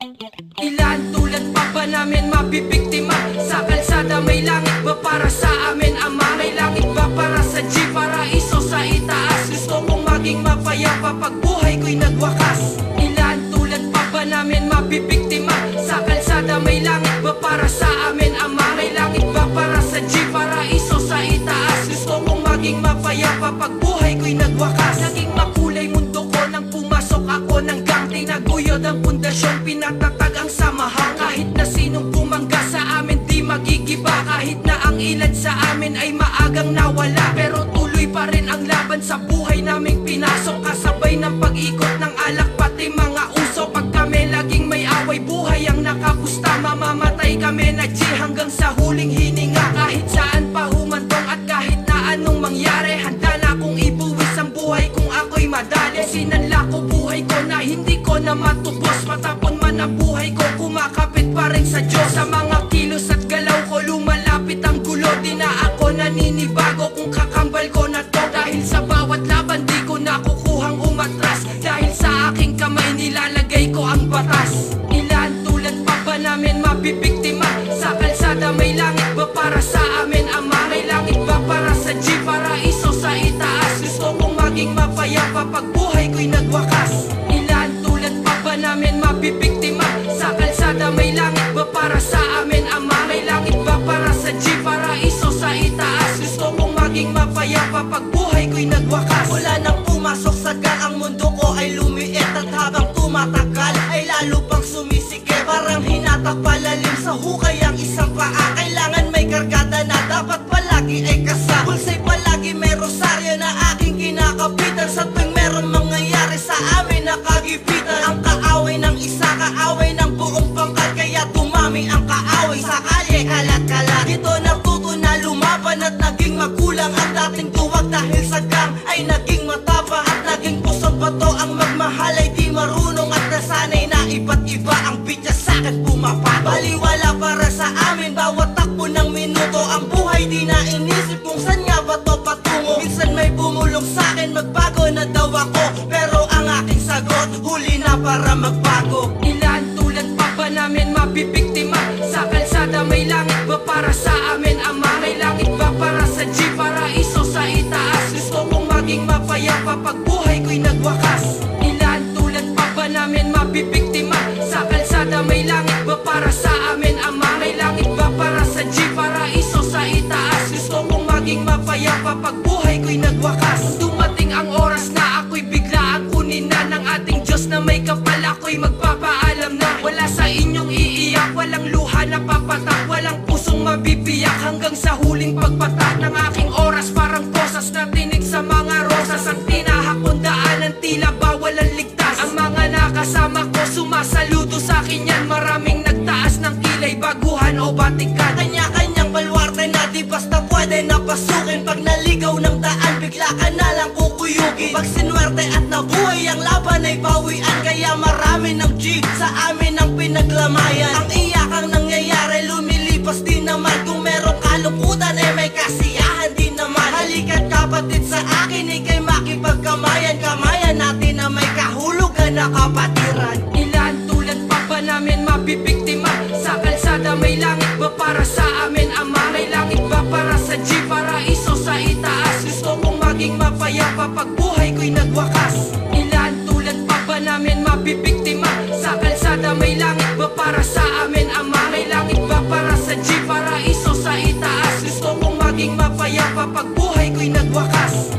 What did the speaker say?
Ilan tulad pa ba namin mabibiktima? Sa kalsada may langit ba para sa amin, Ama? May langit ba para sa G, paraiso sa itaas? Gusto kong maging mapayapa pag buhay ko'y nagwakas. Ilan tulad pa ba namin mabibiktima? Sa kalsada may langit ba para sa amin, Ama? May langit ba para sa G, paraiso sa itaas? Gusto kong maging mapayapa pag buhay ko'y nagwakas. Naging makulay mundo ko nang pumasok ako ng gang. Tinaguyod ang pundasyon, pinatatag ang samahan. Kahit na sinong bumangga sa amin di magigiba. Kahit na ang ilan sa amin ay maagang nawala, pero tuloy pa rin ang laban sa buhay naming pinasok. Kasabay ng pag-ikot ng alak pati mga uso. Pag kami laging may away, buhay ang nakapusta. Mamamatay kami na G hanggang sa huling hininga. Kahit saan pa humantong at kahit na anong mangyari, handa na kong ibuwis ang buhay kung ako'y madali. Sinanla ko buhay ko na hindi ko na matubos. Matapon man ang buhay ko, kumakapit pa rin sa Diyos. Sa mga kilos at galaw ko lumalapit ang gulo. Di na ako naninibago kung kakambal ko na to. Dahil sa bawat laban di ko na kukuhang umatras. Dahil sa aking kamay nilalagay ko ang batas. Ilan tulad pa ba namin mabibiktima? Sa kalsada may langit ba para sa amin, Ama? May langit ba para sa G, paraiso sa itaas? Gusto kong maging mapayapa pag buhay ko'y nagwakas. Ilan tulad pa ba namin mabibiktima? Sa kalsada may langit ba para sa amin, Ama? May langit ba para sa G, paraiso sa itaas? Gusto kong maging mapayapa pag buhay ko'y nagwakas. Wala nang pumasok sa gang, ang mundo ko ay lumiit. At habang tumatagal ay lalo pang sumisikip. Parang hinatak palalim sa hukay ang isang paa. Kailangan may kargada na dapat palagi ay kasa. Pulsay palagi may rosaryo na aking kinakapitan. Sa tuwing merong mangyayari sa amin nakagipitan. Ang kaaway ng isa, kaaway ng buong pangkat. Kaya tumami ang kaaway sa kalye, kalat-kalat. Dito natuto na lumaban at naging magulang. Ang dating tuwag dahil sa gang ay naging matapang. At naging pusong bato ang magmahal ay di marunong. At nasanay na iba't iba ang bitya sa'kin pumapato. Baliwala para sa amin bawat takbo ng minuto. Ang buhay di na inisip kung saan nga ba to patungo. Minsan may bumulong sa'kin, magbago na daw ako. Pero ang aking sagot, huli na para magbago. Ilan tulad pa ba namin mabibiktima? Sa kalsada may langit ba para sa amin, Ama? May langit ba para sa G, paraiso sa itaas? Gusto kong maging mapayapa pag buhay ko'y nagwakas. Ilan tulad pa ba namin mabibiktima? Sa kalsada may langit ba para sa amin, Ama? May langit ba para sa G, paraiso sa itaas? Gusto kong maging mapayapa pag buhay ko'y nagwakas. Dumating ang oras na ako'y biglaan kunin na ng ating Diyos na may kapal. Ako'y magpapaalam na wala sa inyong iiyak. Walang luha na papatak, walang pusong mabibiyak. Hanggang sa huling pagpatak ng aking oras, parang posas na tinig sa mga rosas. Ang tinahak kong daanan tila bawal ang ligtas. Ang mga nakasama ko sumasaludo sa akin yan. Maraming nagtaas ng kilay, baguhan o batikan. Kanya-kanyang balwarte na di basta pwede napasukin. Pag naligaw ng daan, bigla ka na lang kukuyugin. Pag sinwerte at nabuhay, ang laban ay bawian. Kaya marami ng G sa amin ang pinaglamayan. Ang iyakang nangyayari, lumilipas din naman. Kung merong kalukutan, eh may kasiyahan din naman. Halika't kapatid sa akin, ikay makipagkamayan. Kamayan natin na may kahulugan na kapatiran. Ilan tulad pa ba namin mabibiktima? Sa kalsada may langit ba para sa amin, Ama? May langit ba para sa G, paraiso sa itaas? Gusto kong maging mapayapa pag buhay ko'y nagwakas. Ilan tulad pa ba namin mabibiktima? Sa kalsada may langit ba para sa amin, Ama? May langit ba para sa G, paraiso sa itaas? Gusto kong maging mapayapa pag buhay ko'y nagwakas.